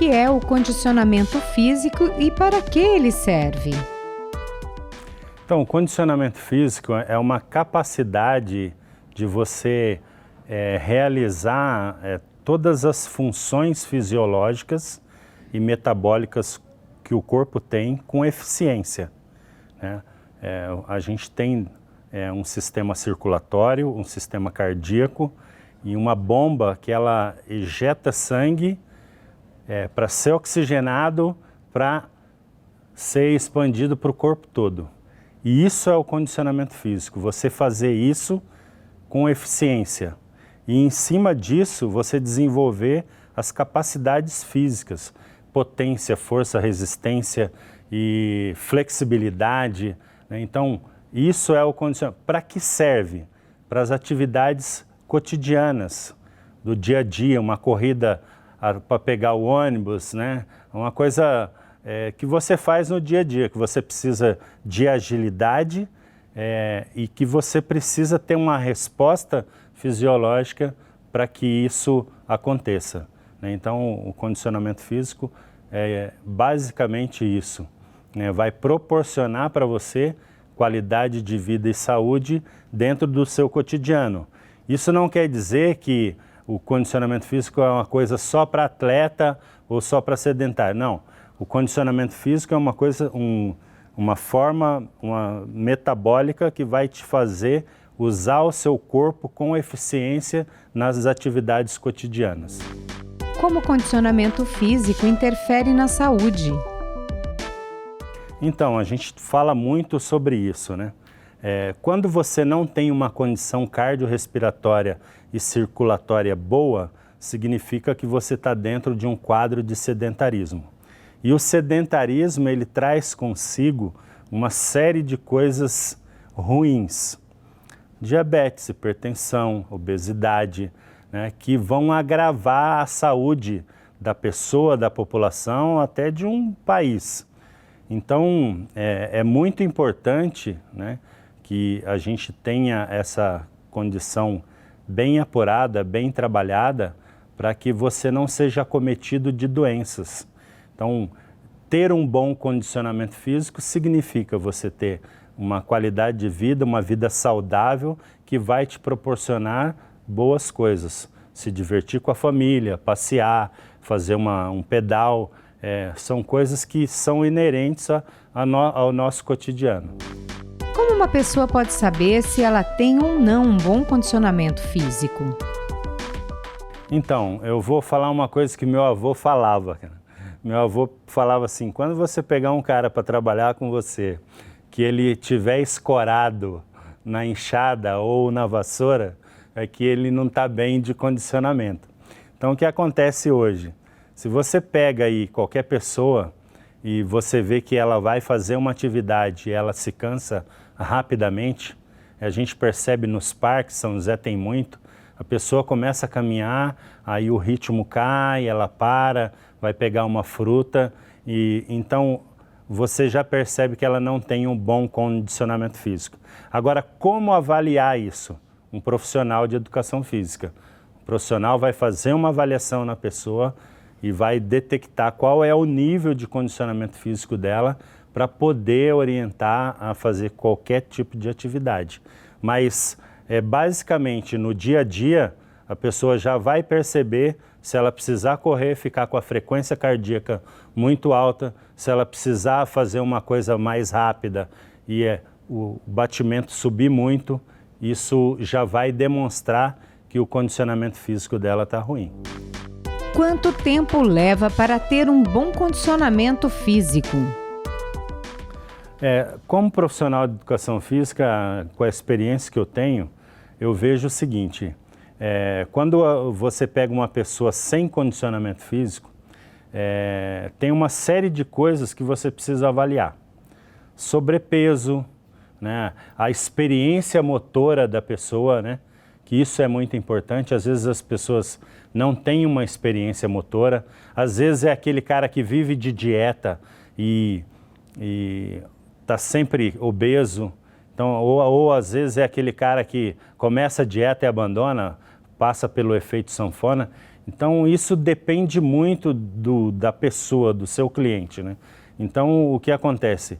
que é o condicionamento físico e para que ele serve? Então, o condicionamento físico é uma capacidade de você realizar todas as funções fisiológicas e metabólicas que o corpo tem com eficiência, né? A gente tem um sistema circulatório, um sistema cardíaco e uma bomba que ela ejeta sangue para ser oxigenado, para ser expandido para o corpo todo. E isso é o condicionamento físico, você fazer isso com eficiência. E em cima disso, você desenvolver as capacidades físicas, potência, força, resistência e flexibilidade, né? Então, isso é o condicionamento. Para que serve? Para as atividades cotidianas, do dia a dia, uma corrida para pegar o ônibus, né? Uma coisa que você faz no dia a dia, que você precisa de agilidade e que você precisa ter uma resposta fisiológica para que isso aconteça, né? Então, o condicionamento físico é basicamente isso, né? Vai proporcionar para você qualidade de vida e saúde dentro do seu cotidiano. Isso não quer dizer que o condicionamento físico é uma coisa só para atleta ou só para sedentário, não. O condicionamento físico é uma coisa, uma forma metabólica que vai te fazer usar o seu corpo com eficiência nas atividades cotidianas. Como o condicionamento físico interfere na saúde? Então, a gente fala muito sobre isso, né? Quando você não tem uma condição cardiorrespiratória e circulatória boa, significa que você está dentro de um quadro de sedentarismo. E o sedentarismo, ele traz consigo uma série de coisas ruins. Diabetes, hipertensão, obesidade, né, que vão agravar a saúde da pessoa, da população, até de um país. Então, é muito importante, né, que a gente tenha essa condição bem apurada, bem trabalhada, para que você não seja acometido de doenças. Então, ter um bom condicionamento físico significa você ter uma qualidade de vida, uma vida saudável, que vai te proporcionar boas coisas. Se divertir com a família, passear, fazer um pedal, são coisas que são inerentes ao nosso cotidiano. Como uma pessoa pode saber se ela tem ou não um bom condicionamento físico? Então, eu vou falar uma coisa que meu avô falava, cara. Meu avô falava assim, quando você pegar um cara para trabalhar com você, que ele tiver escorado na enxada ou na vassoura, é que ele não está bem de condicionamento. Então, o que acontece hoje? Se você pega aí qualquer pessoa e você vê que ela vai fazer uma atividade e ela se cansa rapidamente, a gente percebe nos parques, São José tem muito, a pessoa começa a caminhar, aí o ritmo cai, ela para, vai pegar uma fruta e então você já percebe que ela não tem um bom condicionamento físico. Agora, como avaliar isso? Um profissional de educação física. O profissional vai fazer uma avaliação na pessoa e vai detectar qual é o nível de condicionamento físico dela para poder orientar a fazer qualquer tipo de atividade. Mas, basicamente, no dia a dia, a pessoa já vai perceber se ela precisar correr, ficar com a frequência cardíaca muito alta, se ela precisar fazer uma coisa mais rápida e o batimento subir muito, isso já vai demonstrar que o condicionamento físico dela está ruim. Quanto tempo leva para ter um bom condicionamento físico? Como profissional de educação física, com a experiência que eu tenho, eu vejo o seguinte, quando você pega uma pessoa sem condicionamento físico, tem uma série de coisas que você precisa avaliar. Sobrepeso, né? A experiência motora da pessoa, né? Que isso é muito importante. Às vezes as pessoas não têm uma experiência motora, às vezes é aquele cara que vive de dieta e está sempre obeso, então, ou às vezes é aquele cara que começa a dieta e abandona, passa pelo efeito sanfona. Então, isso depende muito da pessoa, do seu cliente, né? Então, o que acontece?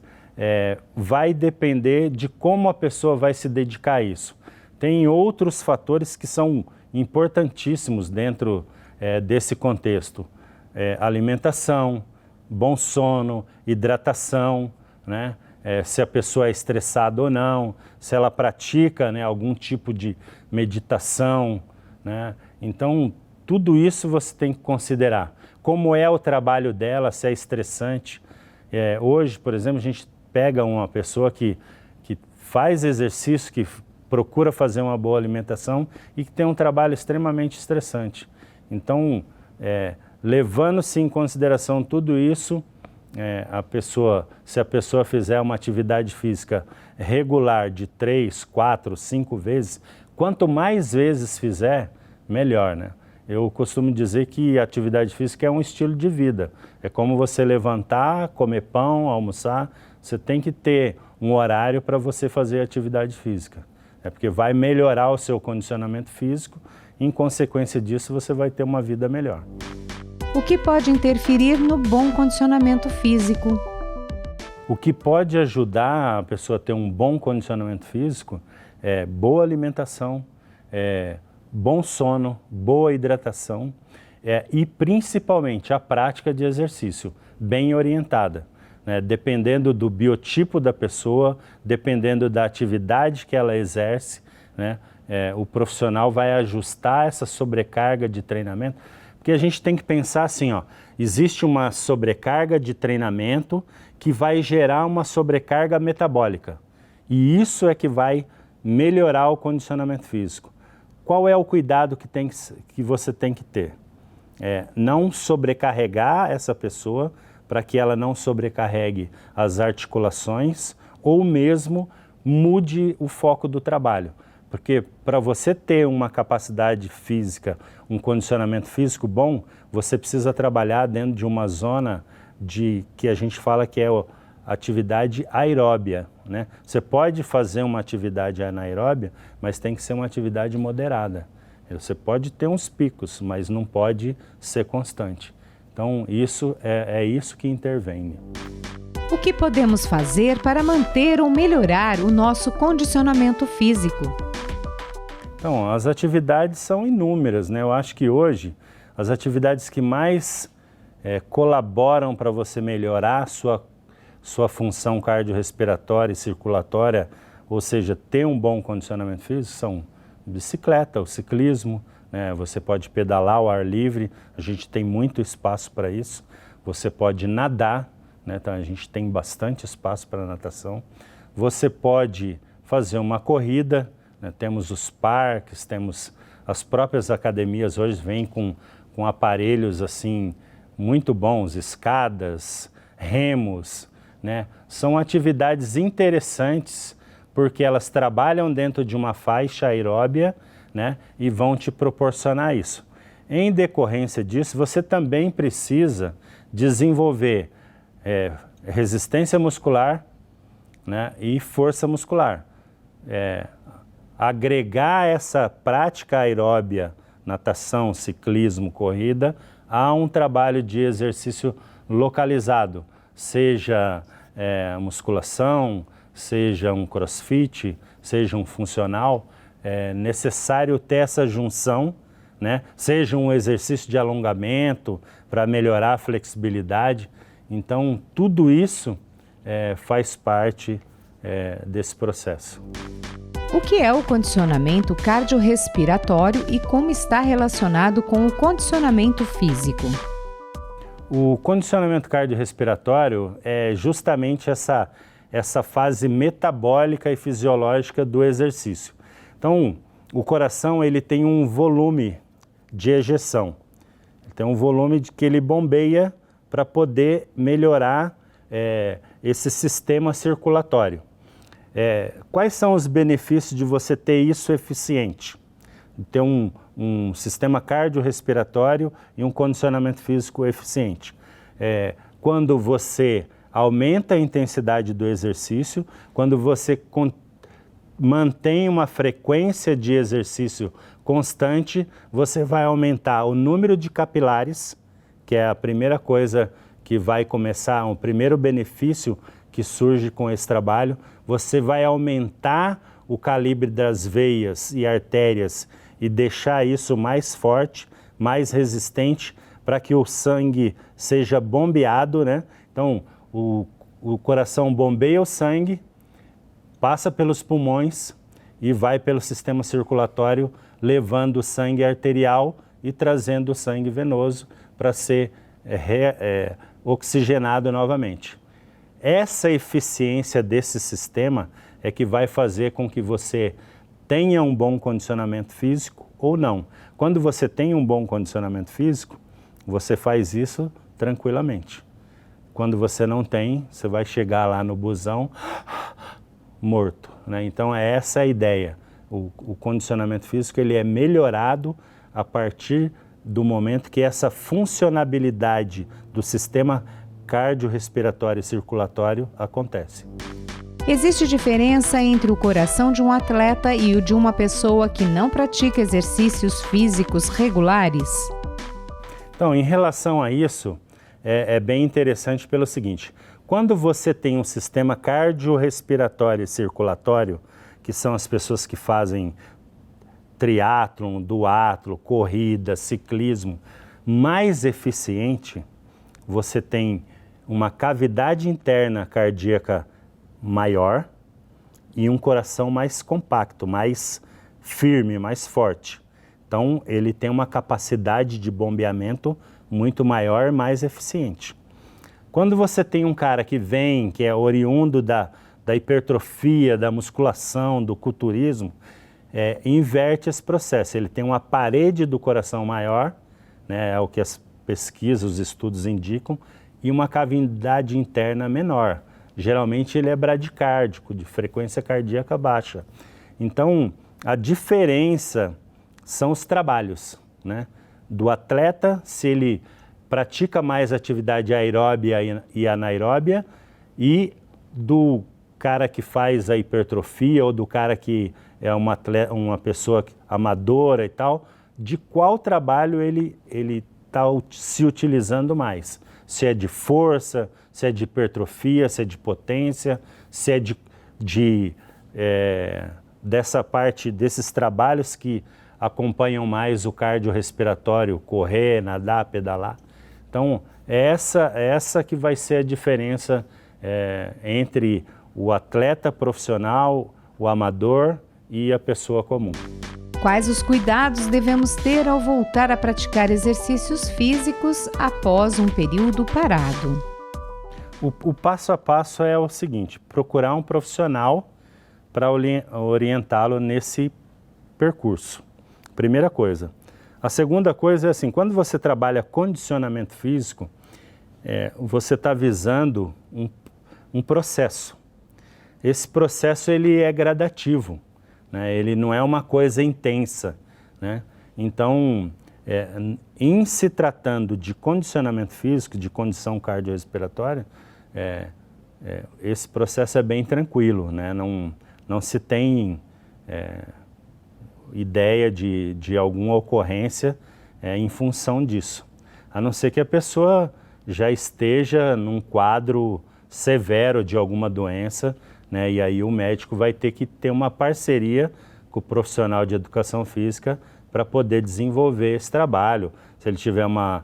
Vai depender de como a pessoa vai se dedicar a isso. Tem outros fatores que são importantíssimos dentro desse contexto. Alimentação, bom sono, hidratação, né? Se a pessoa é estressada ou não, se ela pratica, né, algum tipo de meditação, né? Então, tudo isso você tem que considerar. Como é o trabalho dela, se é estressante. Hoje, por exemplo, a gente pega uma pessoa que faz exercício, que procura fazer uma boa alimentação e que tem um trabalho extremamente estressante. Então, levando-se em consideração tudo isso, se a pessoa fizer uma atividade física regular de 3, 4, 5 vezes, quanto mais vezes fizer, melhor, né? Eu costumo dizer que a atividade física é um estilo de vida. É como você levantar, comer pão, almoçar. Você tem que ter um horário para você fazer atividade física. Porque vai melhorar o seu condicionamento físico e, em consequência disso, você vai ter uma vida melhor. O que pode interferir no bom condicionamento físico? O que pode ajudar a pessoa a ter um bom condicionamento físico é boa alimentação, bom sono, boa hidratação e principalmente a prática de exercício bem orientada, né? Dependendo do biotipo da pessoa, dependendo da atividade que ela exerce, né? O profissional vai ajustar essa sobrecarga de treinamento, porque a gente tem que pensar assim, ó, existe uma sobrecarga de treinamento que vai gerar uma sobrecarga metabólica e isso é que vai melhorar o condicionamento físico. Qual é o cuidado que você tem que ter? Não sobrecarregar essa pessoa para que ela não sobrecarregue as articulações ou mesmo mude o foco do trabalho. Porque para você ter uma capacidade física, um condicionamento físico bom, você precisa trabalhar dentro de uma zona que a gente fala que é atividade aeróbia, né? Você pode fazer uma atividade anaeróbia, mas tem que ser uma atividade moderada. Você pode ter uns picos, mas não pode ser constante. Então, isso é isso que intervém. O que podemos fazer para manter ou melhorar o nosso condicionamento físico? Então, as atividades são inúmeras, né? Eu acho que hoje as atividades que mais colaboram para você melhorar a sua função cardiorrespiratória e circulatória, ou seja, ter um bom condicionamento físico, são bicicleta, o ciclismo, né? Você pode pedalar ao ar livre, a gente tem muito espaço para isso. Você pode nadar, né? Então a gente tem bastante espaço para natação. Você pode fazer uma corrida, né? Temos os parques, temos as próprias academias hoje vêm com aparelhos assim muito bons, escadas, remos, né? São atividades interessantes porque elas trabalham dentro de uma faixa aeróbia, né? E vão te proporcionar isso. Em decorrência disso, você também precisa desenvolver resistência muscular, né? E força muscular. Agregar essa prática aeróbia, natação, ciclismo, corrida, a um trabalho de exercício localizado, seja musculação, seja um crossfit, seja um funcional, é necessário ter essa junção, né? Seja um exercício de alongamento para melhorar a flexibilidade. Então, tudo isso faz parte desse processo. O que é o condicionamento cardiorrespiratório e como está relacionado com o condicionamento físico? O condicionamento cardiorrespiratório é justamente essa fase metabólica e fisiológica do exercício. Então, o coração ele tem um volume de ejeção, tem um volume que ele bombeia para poder melhorar esse sistema circulatório. Quais são os benefícios de você ter isso eficiente? Ter um sistema cardiorrespiratório e um condicionamento físico eficiente. Quando você aumenta a intensidade do exercício, quando você mantém uma frequência de exercício constante, você vai aumentar o número de capilares, que é a primeira coisa que vai começar, o primeiro benefício que surge com esse trabalho. Você vai aumentar o calibre das veias e artérias e deixar isso mais forte, mais resistente, para que o sangue seja bombeado, né? Então, o coração bombeia o sangue, passa pelos pulmões e vai pelo sistema circulatório, levando o sangue arterial e trazendo o sangue venoso para ser oxigenado novamente. Essa eficiência desse sistema é que vai fazer com que você tenha um bom condicionamento físico ou não. Quando você tem um bom condicionamento físico, você faz isso tranquilamente. Quando você não tem, você vai chegar lá no busão morto, né? Então essa é a ideia. O condicionamento físico ele é melhorado a partir do momento que essa funcionabilidade do sistema cardiorrespiratório e circulatório acontece. Existe diferença entre o coração de um atleta e o de uma pessoa que não pratica exercícios físicos regulares? Então, em relação a isso, é bem interessante pelo seguinte: quando você tem um sistema cardiorrespiratório e circulatório, que são as pessoas que fazem triatlon, duatlon, corrida, ciclismo, mais eficiente, você tem uma cavidade interna cardíaca maior e um coração mais compacto, mais firme, mais forte. Então, ele tem uma capacidade de bombeamento muito maior, mais eficiente. Quando você tem um cara que é oriundo da hipertrofia, da musculação, do culturismo, inverte esse processo. Ele tem uma parede do coração maior, né, é o que as pesquisas, os estudos indicam, e uma cavidade interna menor. Geralmente ele é bradicárdico, de frequência cardíaca baixa. Então, a diferença são os trabalhos, né? Do atleta, se ele pratica mais atividade aeróbia e anaeróbia, e do cara que faz a hipertrofia ou do cara que é uma pessoa amadora e tal, de qual trabalho ele está se utilizando mais. Se é de força, se é de hipertrofia, se é de potência, se é dessa parte, desses trabalhos que acompanham mais o cardiorrespiratório, correr, nadar, pedalar. Então, é essa que vai ser a diferença entre o atleta profissional, o amador e a pessoa comum. Quais os cuidados devemos ter ao voltar a praticar exercícios físicos após um período parado? O passo a passo é o seguinte: procurar um profissional para orientá-lo nesse percurso. Primeira coisa. A segunda coisa é assim: quando você trabalha condicionamento físico, você está visando um processo. Esse processo ele é gradativo, né? Ele não é uma coisa intensa, né? Então, em se tratando de condicionamento físico, de condição cardiorrespiratória, esse processo é bem tranquilo, né? Não se tem ideia de alguma ocorrência em função disso, a não ser que a pessoa já esteja num quadro severo de alguma doença, né? E aí o médico vai ter que ter uma parceria com o profissional de educação física para poder desenvolver esse trabalho. Se ele tiver uma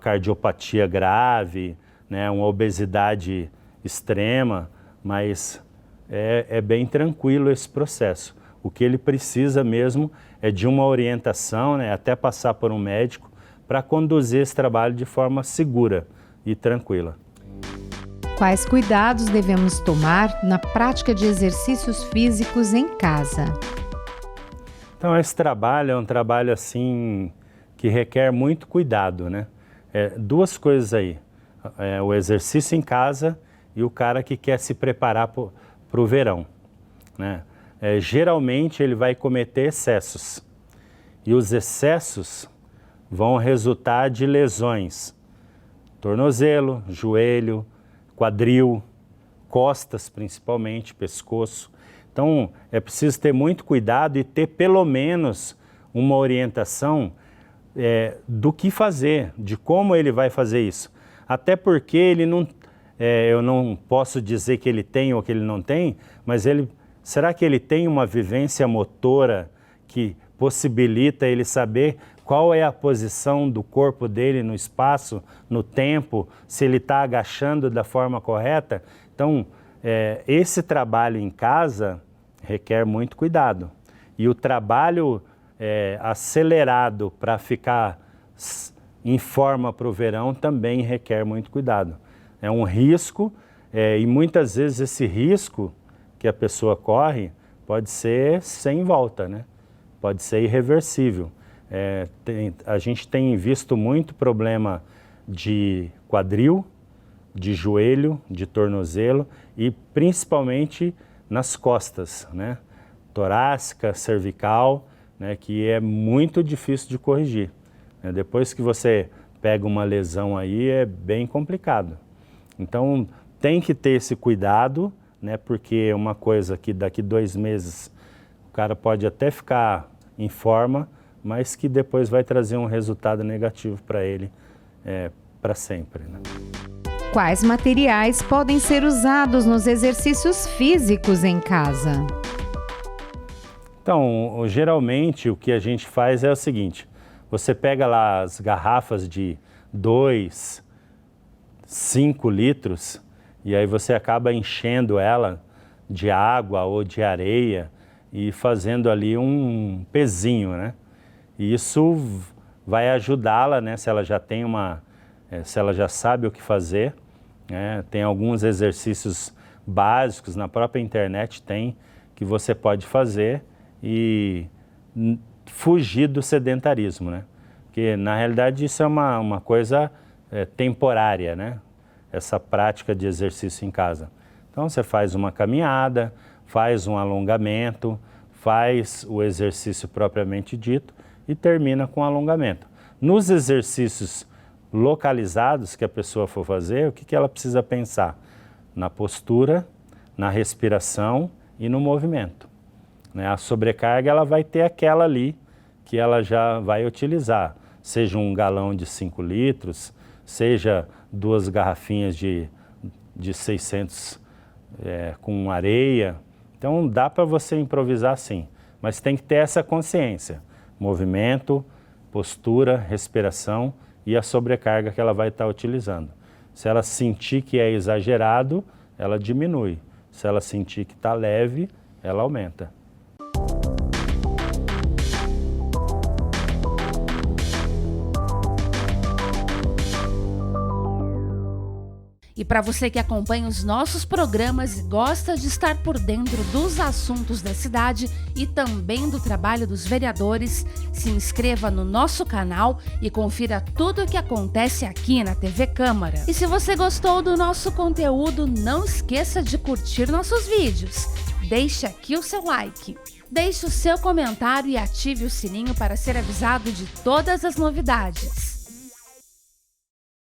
cardiopatia grave, né? Uma obesidade extrema, mas é bem tranquilo esse processo. O que ele precisa mesmo é de uma orientação, né, até passar por um médico, para conduzir esse trabalho de forma segura e tranquila. Quais cuidados devemos tomar na prática de exercícios físicos em casa? Então, esse trabalho é um trabalho assim que requer muito cuidado, né? Duas coisas aí: o exercício em casa e o cara que quer se preparar para o verão, né? Geralmente ele vai cometer excessos, e os excessos vão resultar de lesões: tornozelo, joelho, quadril, costas principalmente, pescoço. Então é preciso ter muito cuidado e ter pelo menos uma orientação do que fazer, de como ele vai fazer isso. Até porque ele não, eu não posso dizer que ele tem ou que ele não tem, mas será que ele tem uma vivência motora que possibilita ele saber qual é a posição do corpo dele no espaço, no tempo, se ele está agachando da forma correta? Então, esse trabalho em casa requer muito cuidado. E o trabalho acelerado para ficar em forma para o verão também requer muito cuidado. É um risco e muitas vezes esse risco que a pessoa corre pode ser sem volta, né? Pode ser irreversível. A gente tem visto muito problema de quadril, de joelho, de tornozelo e principalmente nas costas, né? Torácica, cervical, né? Que é muito difícil de corrigir. Depois que você pega uma lesão aí, é bem complicado. Então, tem que ter esse cuidado, né? Porque é uma coisa que daqui 2 meses o cara pode até ficar em forma, mas que depois vai trazer um resultado negativo para ele para sempre, né? Quais materiais podem ser usados nos exercícios físicos em casa? Então, geralmente o que a gente faz é o seguinte: você pega lá as garrafas de 2, 5 litros e aí você acaba enchendo ela de água ou de areia e fazendo ali um pezinho, né? E isso vai ajudá-la, né? Se ela já tem se ela já sabe o que fazer, né? Tem alguns exercícios básicos, na própria internet tem, que você pode fazer e fugir do sedentarismo, né? Porque na realidade isso é uma coisa temporária, né? Essa prática de exercício em casa. Então você faz uma caminhada, faz um alongamento, faz o exercício propriamente dito e termina com alongamento. Nos exercícios localizados que a pessoa for fazer, o que ela precisa pensar? Na postura, na respiração e no movimento. A sobrecarga ela vai ter aquela ali que ela já vai utilizar, seja um galão de 5 litros, seja 2 garrafinhas de 600 com areia. Então dá para você improvisar sim, mas tem que ter essa consciência. Movimento, postura, respiração e a sobrecarga que ela vai estar utilizando. Se ela sentir que é exagerado, ela diminui. Se ela sentir que está leve, ela aumenta. E para você que acompanha os nossos programas e gosta de estar por dentro dos assuntos da cidade e também do trabalho dos vereadores, se inscreva no nosso canal e confira tudo o que acontece aqui na TV Câmara. E se você gostou do nosso conteúdo, não esqueça de curtir nossos vídeos. Deixe aqui o seu like. Deixe o seu comentário e ative o sininho para ser avisado de todas as novidades.